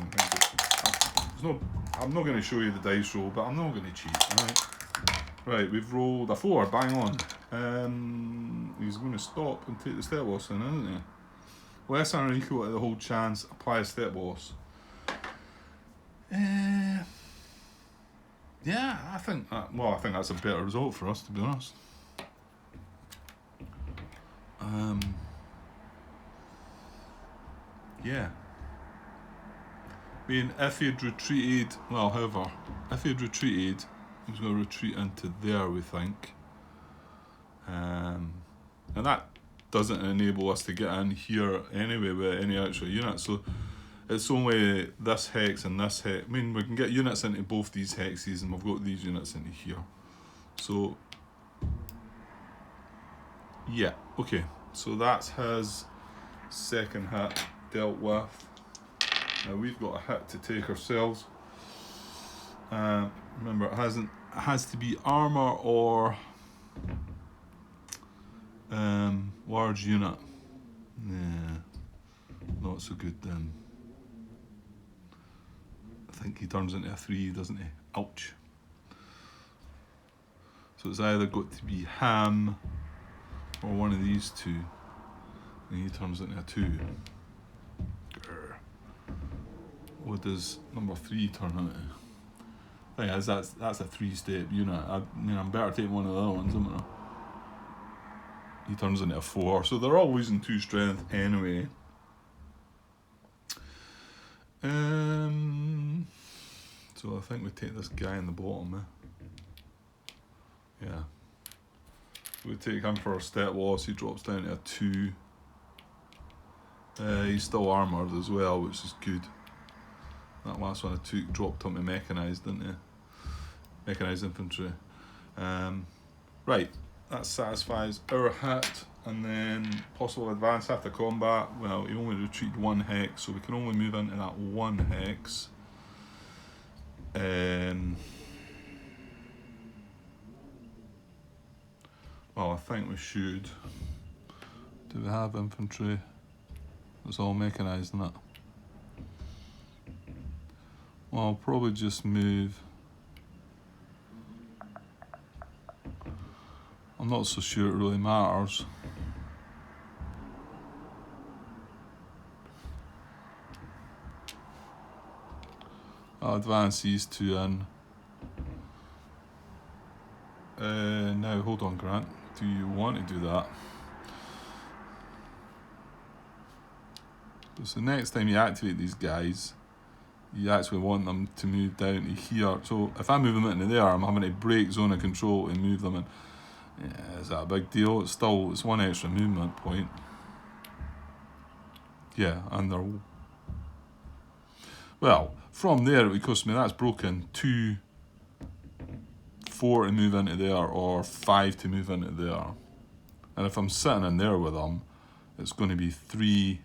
I'm not going to show you the dice roll, but I'm not going to cheat. Right, we've rolled a 4, bang on. He's going to stop and take the step loss in, isn't he? Less than or equal to the whole chance, apply a step loss. Yeah, I think that's a better result for us, to be honest. Yeah. I mean, if he'd retreated, if he'd retreated, he was going to retreat into there, we think. And that doesn't enable us to get in here anyway with any extra units. So it's only this hex and this hex. I mean, we can get units into both these hexes, and we've got these units into here. So, yeah, okay. So that's his second hit dealt with. Now we've got a hit to take ourselves. Remember, it has to be armor or large unit. Nah, not so good then. I think he turns into a 3, doesn't he? Ouch. So it's either got to be ham or one of these two, and he turns into a 2. Grr. What does number 3 turn into? Thing is, that's a 3-step unit. I'm better taking one of the other ones, isn't I? He turns into a 4, so they're all losing 2 strength anyway. So I think we take this guy in the bottom, Yeah. We take him for a step loss, he drops down to a 2. He's still armoured as well, which is good. That last one I took dropped him to mechanised, didn't he? Mechanised infantry. Right, that satisfies our hit, and then possible advance after combat. Well, he only retreated 1 hex, so we can only move into that 1 hex. Well, I think we should. Do we have infantry? It's all mechanised, isn't it? Well, I'll probably just move. I'm not so sure it really matters. I'll advance these two in. Now, hold on, Grant. Do you want to do that? So next time you activate these guys, you actually want them to move down to here. So if I move them into there, I'm having to break zone of control and move them in. Yeah, is that a big deal? It's one extra movement point. Yeah, and they're... Well, from there it would cost me, that's broken, 4 to move into there or 5 to move into there. And if I'm sitting in there with them, it's going to be 3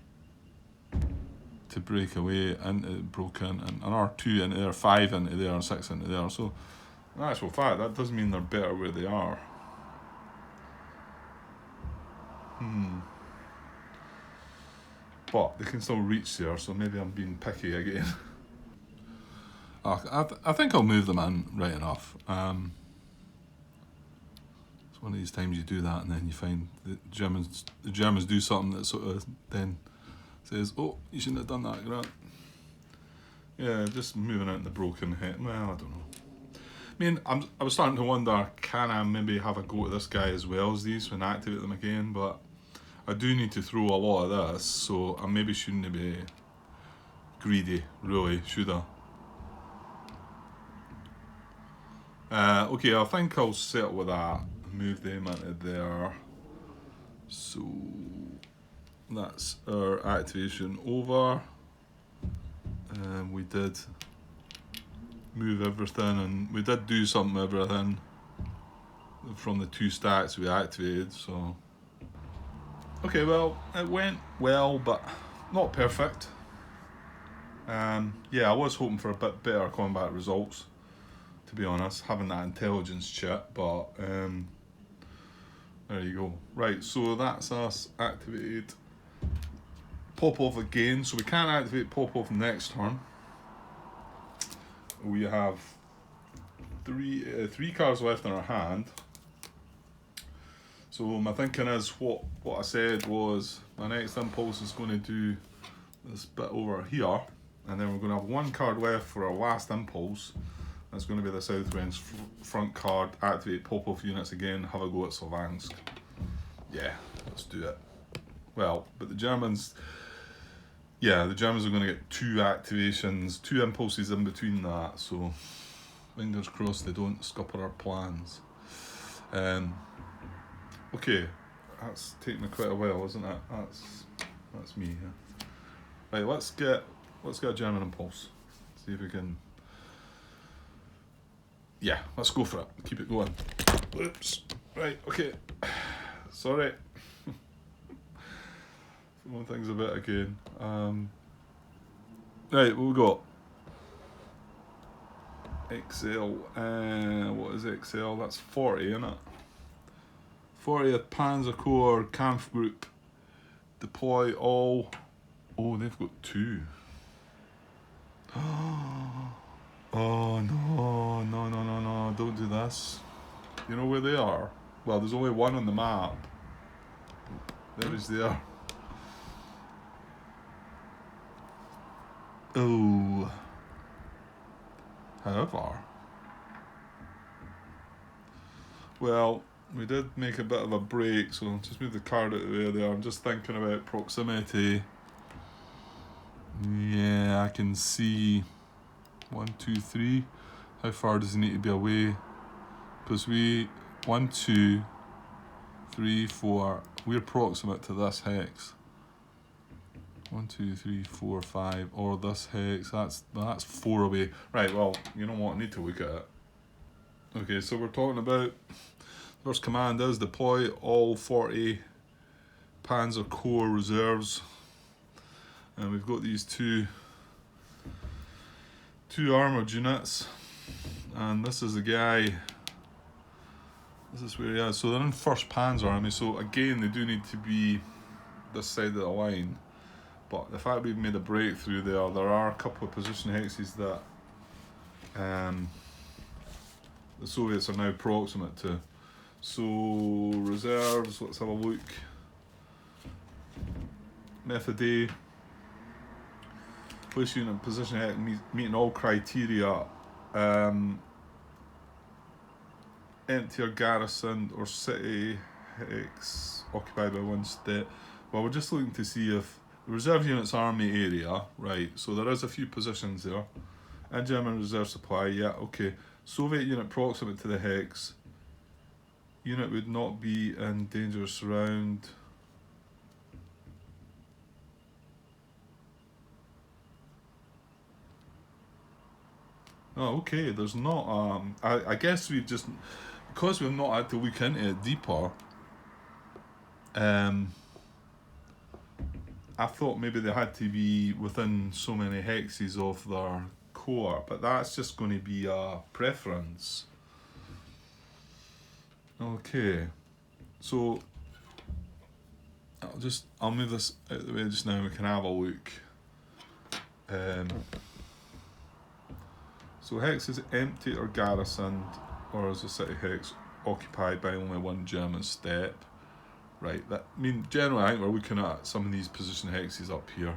to break away into broken, and another 2 into there, 5 into there, and 6 into there. So, in actual fact, that does mean they're better where they are. But they can still reach there, so maybe I'm being picky again. I think I'll move them in right enough. It's one of these times you do that and then you find the Germans do something that sort of then says, oh, you shouldn't have done that, Grant. Yeah, just moving out in the broken head. Well, I don't know. I mean, I was starting to wonder, can I maybe have a go at this guy as well as these when I activate them again, but I do need to throw a lot of this, so I maybe shouldn't be greedy, really, should I? Okay, I think I'll settle with that. Move them into there. So that's our activation over. We did move everything, and we did do something with everything from the 2 stacks we activated, so... Okay, well, it went well, but not perfect. Yeah, I was hoping for a bit better combat results, to be honest, having that intelligence chip, but there you go. Right, so that's us activated. Pop off again, so we can activate pop off next turn. We have three cards left in our hand. So my thinking is, what I said was my next impulse is going to do this bit over here, and then we're going to have 1 card left for our last impulse. That's going to be the Southwind's front card. Activate pop-off units again. Have a go at Sylvansk. Yeah, let's do it. Well, but the Germans... Yeah, the Germans are going to get 2 activations, 2 impulses in between that, so fingers crossed they don't scupper our plans. Okay, that's taken me quite a while, isn't it? That's me, yeah. Right, let's get a German impulse. See if we can... Yeah, let's go for it. Keep it going. Oops. Right, okay. Sorry. One thing's a bit again. Right, what we got? XL. What is XL? That's 40, isn't it? 40th Panzer Corps Kampfgruppe. Deploy all. Oh, they've got 2. Oh no, don't do this. You know where they are? Well, there's only 1 on the map. There is there. Oh. However, well, we did make a bit of a break, so just move the card out of the way there. I'm just thinking about proximity. Yeah, I can see 1, 2, 3. How far does he need to be away? Because 1, 2, 3, 4. We're proximate to this hex. 1, 2, 3, 4, 5, or this hex. That's 4 away. Right. Well, you know what? I need to look at it. Okay, so we're talking about first command is deploy all 40 Panzer Corps reserves, and we've got these two armoured units, and this is the guy. This is where he is. So they're in 1st Panzer Army. So again, they do need to be this side of the line. But the fact we've made a breakthrough there are a couple of position hexes that the Soviets are now proximate to. So reserves, let's have a look. Method A. Place unit in position X meeting all criteria. Empty or garrisoned or city X occupied by one state. Well, we're just looking to see if the reserve unit's army area, right? So there is a few positions there. And German reserve supply, yeah, okay. Soviet unit proximate to the hex. Unit would not be in dangerous surround. Oh, okay, there's not, I guess we've just, because we've not had to look into it deeper, I thought maybe they had to be within so many hexes of their core, but that's just going to be a preference. Okay, so I'll move this out of the way just now, we can have a look. So hex is empty or garrisoned, or is a city hex occupied by only one German step? Right, that, I mean, generally I think we're looking at some of these position hexes up here.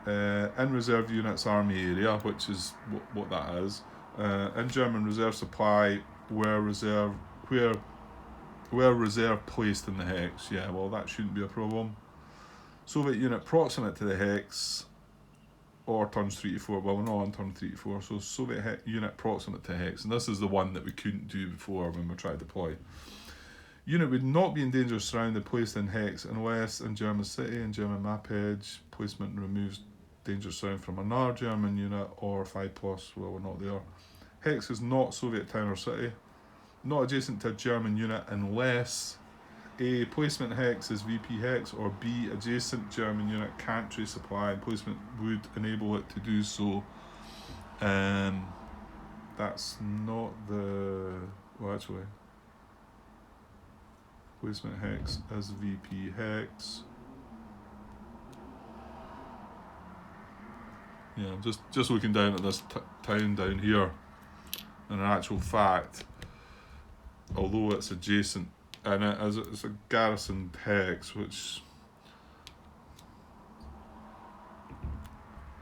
In reserve units army area, which is what that is. In German reserve supply, where reserve placed in the hex. Yeah, well that shouldn't be a problem. Soviet unit proximate to the hex, or turns 3 to 4. Well, we're not on turn 3 to 4, so Soviet unit proximate to hex, and this is the one that we couldn't do before when we tried to deploy. Unit would not be in dangerous surrounded placed in hex unless in German city and German map edge placement removes dangerous surround from another German unit or 5+. Well, we're not there. Hex is not Soviet town or city. Not adjacent to a German unit unless A. Placement hex is VP hex, or B. Adjacent German unit can't trace supply and placement would enable it to do so. That's not the... Well, actually... Placement hex as VP hex. Yeah, just looking down at this town down here, and in actual fact, although it's adjacent, and it's a garrison hex, which,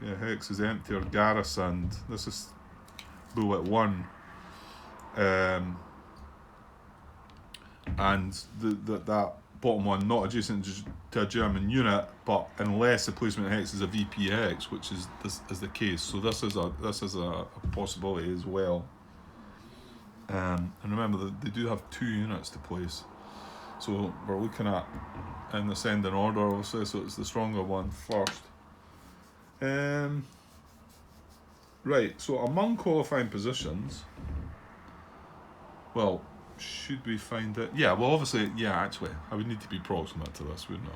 yeah, hex is empty or garrisoned. This is bullet 1. And that bottom one, not adjacent to a German unit, but unless the placement hex is a VP hex, which is the case. So this is a possibility as well. And remember that they do have 2 units to place. So we're looking at in ascending order, obviously. So it's the stronger one first. Right. So among qualifying positions, well, should we find it? Yeah, well, obviously, yeah, actually, I would need to be proximate to this, wouldn't I?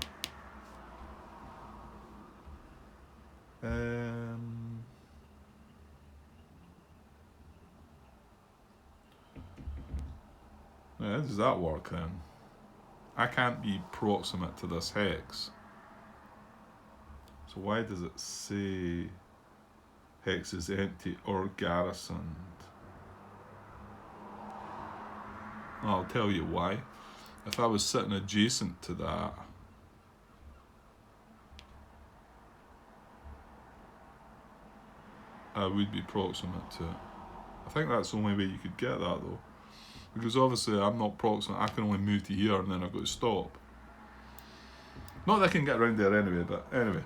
Yeah, how does that work then? I can't be proximate to this hex. So why does it say hex is empty or garrisoned? I'll tell you why. If I was sitting adjacent to that, I would be proximate to it. I think that's the only way you could get that though. Because obviously I'm not proximate, I can only move to here and then I've got to stop. Not that I can get around there anyway, but anyway.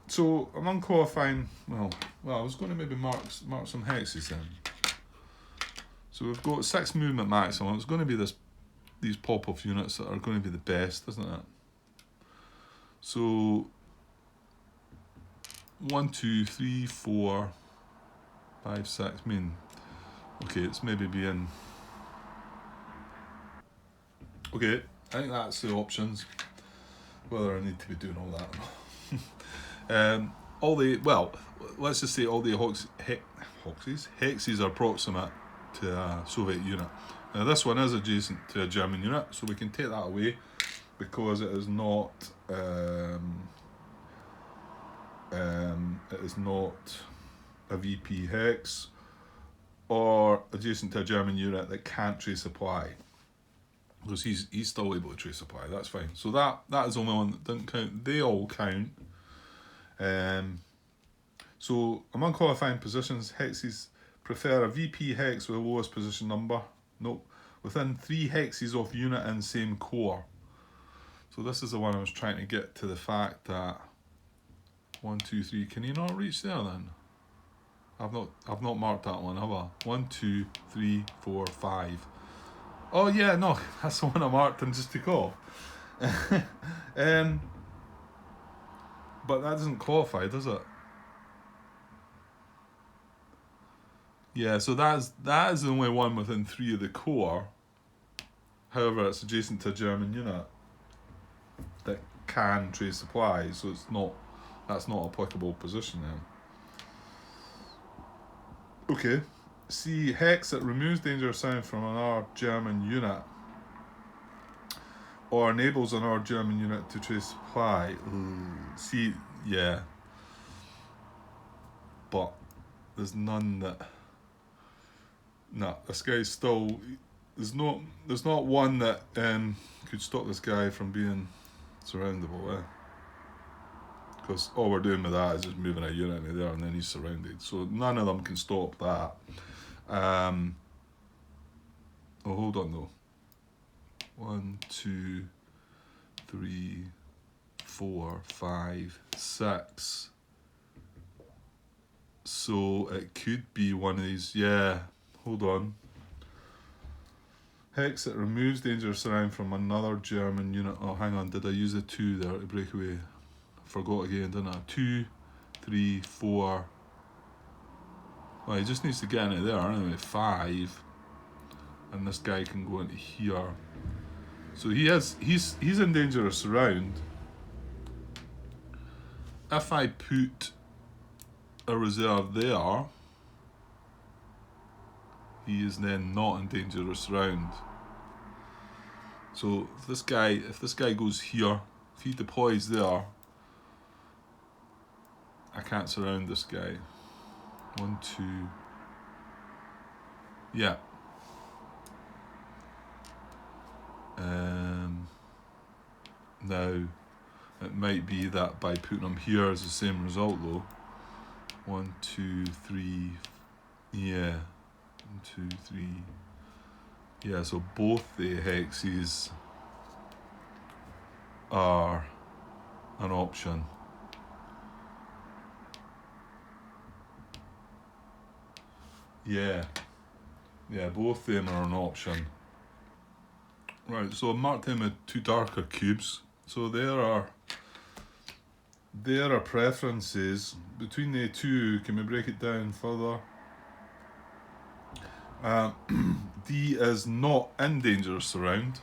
So among qualifying, well, I was going to maybe mark some hexes then. So we've got 6 movement maximum. It's going to be these pop-off units that are going to be the best, isn't it? So 1, 2, 3, 4, 5, 6. I mean, okay, it's maybe being. Okay, I think that's the options. Whether I need to be doing all that or not. Let's just say all the hexes are proximate to a Soviet unit. Now this one is adjacent to a German unit, so we can take that away because it is not a VP hex, or adjacent to a German unit that can't trace supply. Because he's still able to trace supply, that's fine. So that is the only one that didn't count. They all count. So among qualifying positions, hexes prefer a VP hex with the lowest position number. Nope. Within 3 hexes of unit in same core. So this is the one I was trying to get to the fact that 1, 2, 3. Can you not reach there then? I've not marked that one, have I? 1, 2, 3, 4, 5. Oh yeah, no, that's the one I marked and just took off. But that doesn't qualify, does it? Yeah, so that is the only one within 3 of the core. However, it's adjacent to a German unit that can trace supplies, so that's not applicable position then. Okay. See, hex that removes dangerous sound from another German unit or enables another German unit to trace supply. See, yeah. But there's none that. Nah, this guy's still. There's not one that could stop this guy from being surroundable. Because all we're doing with that is just moving a unit into there and then he's surrounded. So none of them can stop that. Oh, hold on though. 1, 2, 3, 4, 5, 6. So it could be one of these. Yeah, hold on. Hex that removes dangerous surround from another German unit. Oh, hang on. Did I use a 2 there to break away? I forgot again, didn't I? 2, 3, 4. Well, he just needs to get into there anyway. 5. And this guy can go into here. So he's in dangerous surround. If I put a reserve there, he is then not in dangerous surround. So if this guy goes here, if he deploys there, I can't surround this guy. 1, 2. Yeah. Now, it might be that by putting him here is the same result though. 1, 2, 3. Yeah. 1, 2, 3. Yeah, so both the hexes are an option. Yeah, both of them are an option. Right, so I marked them with 2 darker cubes. So there are preferences between the 2. Can we break it down further? D is not in dangerous surround.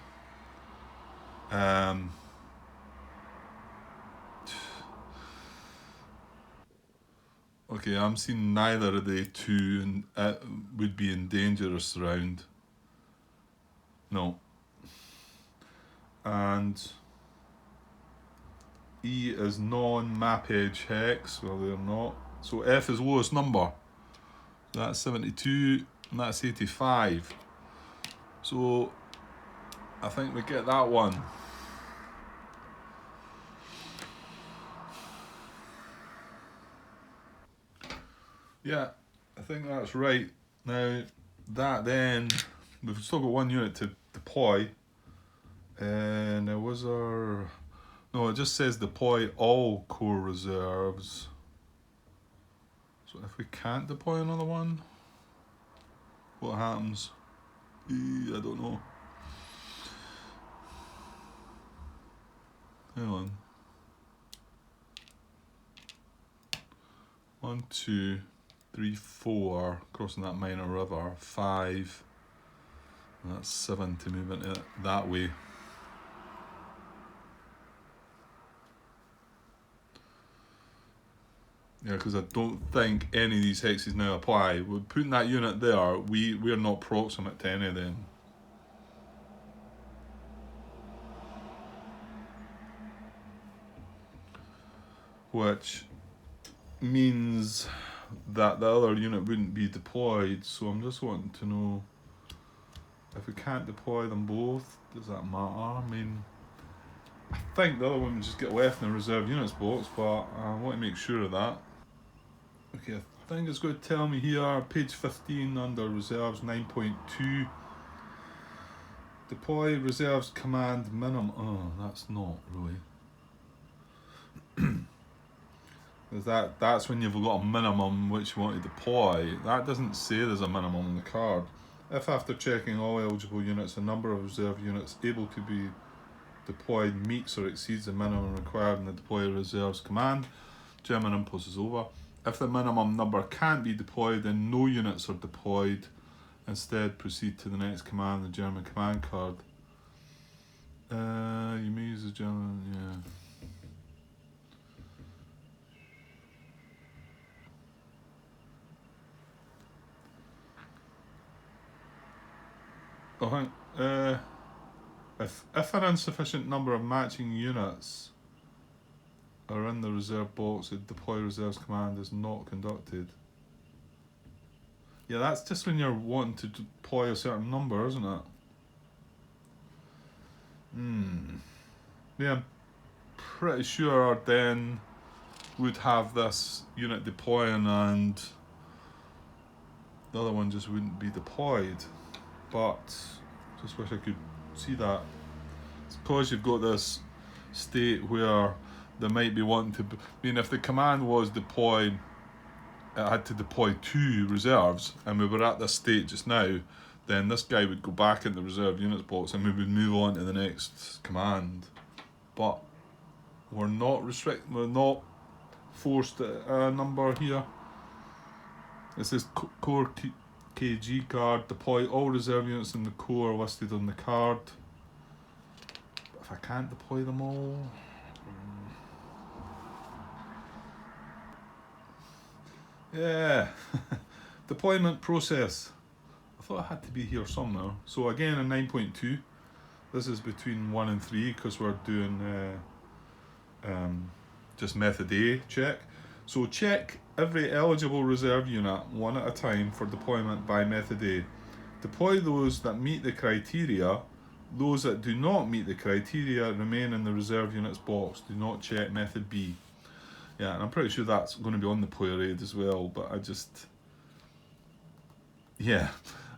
Okay, I'm seeing neither of the 2 would be in dangerous surround. No. And E is non-map edge hex. Well, they're not. So F is lowest number. That's 72 and that's 85. So I think we get that one. Yeah, I think that's right. Now, that then, we've still got 1 unit to deploy. And there was our... No, it just says deploy all core reserves. So if we can't deploy another one, what happens? I don't know. Hang on. 1, 2, 3, 4, crossing that minor river. 5. And that's 7 to move into it that way. Yeah, because I don't think any of these hexes now apply. We're putting that unit there, we're not proximate to any of them. Which means that the other unit wouldn't be deployed, so I'm just wanting to know if we can't deploy them both, does that matter? I mean, I think the other one would just get left in the reserve units box, but I want to make sure of that. Okay, I think it's going to tell me here, page 15 under reserves 9.2. Deploy reserves command minimum. Oh, that's not really. That's when you've got a minimum which you want to deploy. That doesn't say there's a minimum on the card. If after checking all eligible units, the number of reserve units able to be deployed meets or exceeds the minimum required in the deploy reserves command, German impulse is over. If the minimum number can't be deployed, then no units are deployed. Instead, proceed to the next command, the German command card. You may use the German, yeah. If an insufficient number of matching units are in the reserve box, the deploy reserves command is not conducted. Yeah, that's just when you're wanting to deploy a certain number, isn't it? Yeah, I'm pretty sure Den would have this unit deploying and the other one just wouldn't be deployed. But just wish I could see that. It's because you've got this state where they might be wanting to. I mean, if the command was deployed, it had to deploy 2 reserves, and we were at this state just now, then this guy would go back in the reserve units box and we would move on to the next command. But we're not forced a number here. It says core KG card, deploy all reserve units in the core listed on the card. But if I can't deploy them all, yeah. Deployment process. I thought it had to be here somewhere. So again in 9.2, this is between 1 and 3 because we're doing just method A check. So check every eligible reserve unit one at a time for deployment by method A. Deploy those that meet the criteria. Those that do not meet the criteria remain in the reserve units box. Do not check method B. Yeah, and I'm pretty sure that's going to be on the player aid as well, but yeah,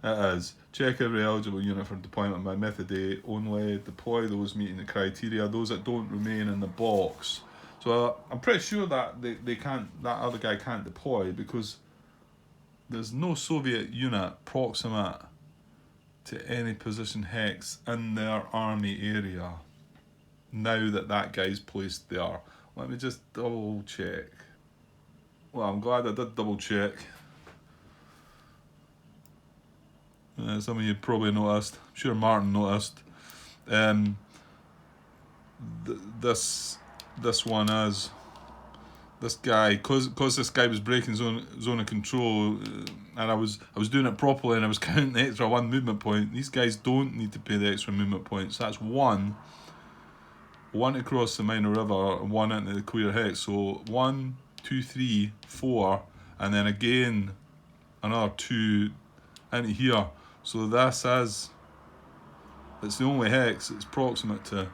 it is. Check every eligible unit for deployment by method A only. Deploy those meeting the criteria. Those that don't remain in the box. So I'm pretty sure that they can't. That other guy can't deploy because there's no Soviet unit proximate to any position hex in their army area. Now that guy's placed there, let me just double check. Well, I'm glad I did double check. Some of you probably noticed. I'm sure Martin noticed. This one is this guy, cause this guy was breaking zone of control, and I was doing it properly, and I was counting the extra 1 movement point. These guys don't need to pay the extra movement points. That's one across the minor river and 1 into the clear hex. So 1, 2, 3, 4, and then again another 2 into here. So this is, it's the only hex it's proximate to.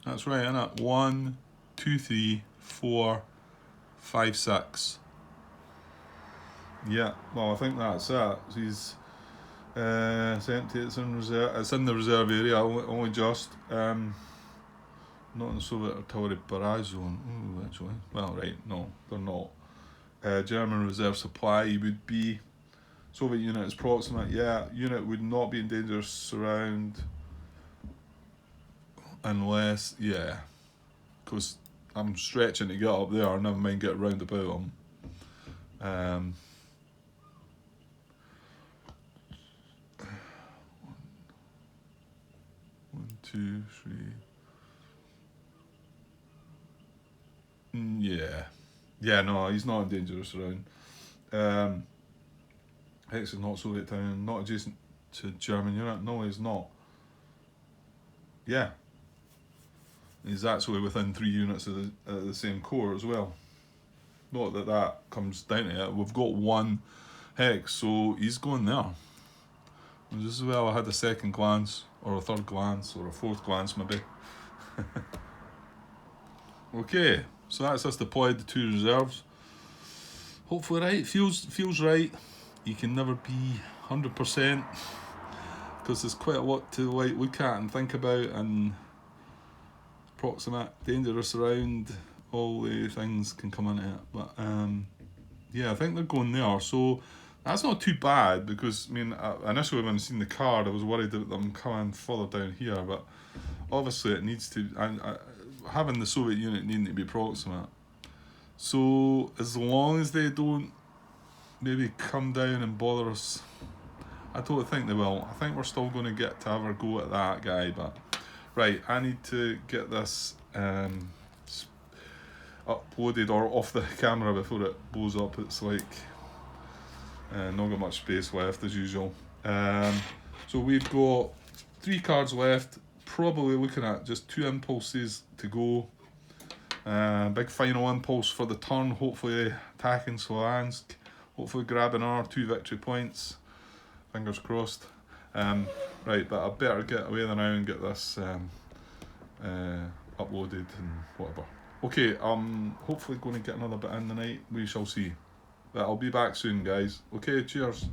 That's right, isn't it? 1, 2, 3, 4, 5, 6. Yeah, well I think that's it. So he's it's empty, it's in reserve, it's in the reserve area, only just not in the Soviet artillery barrage zone. Ooh, actually. Well right, no, they're not. German reserve supply would be Soviet unit is proximate, yeah, unit would not be in danger surround unless, yeah, because I'm stretching to get up there, never mind get round about them. 1, 2, 3. Yeah, no, he's not in dangerous surround. Hex is not Soviet town, not adjacent to German unit. No, he's not. Yeah, He's actually within 3 units of the same core as well. Not that that comes down to it. We've got 1 hex, so he's going there. And just as well I had a second glance, or a third glance, or a fourth glance maybe. Okay, so that's us deployed the 2 reserves. Hopefully right, feels right. You can never be 100%, because there's quite a lot to like look at and think about, and proximate, dangerous around, all the things can come into it. But yeah, I think they're going there, so that's not too bad, because I mean, initially when I seen the card I was worried that them coming further down here, but obviously it needs to, and having the Soviet unit needing to be proximate, so as long as they don't maybe come down and bother us, I don't think they will. I think we're still going to get to have a go at that guy. But right, I need to get this uploaded or off the camera before it blows up. It's like not got much space left as usual. So we've got 3 cards left, probably looking at just 2 impulses to go. Big final impulse for the turn, hopefully attacking Sloansk, hopefully grabbing our 2 victory points, fingers crossed. Right, but I better get away there now and get this uploaded and whatever. Okay, hopefully going to get another bit in the night, we shall see. But I'll be back soon, guys. Okay, cheers.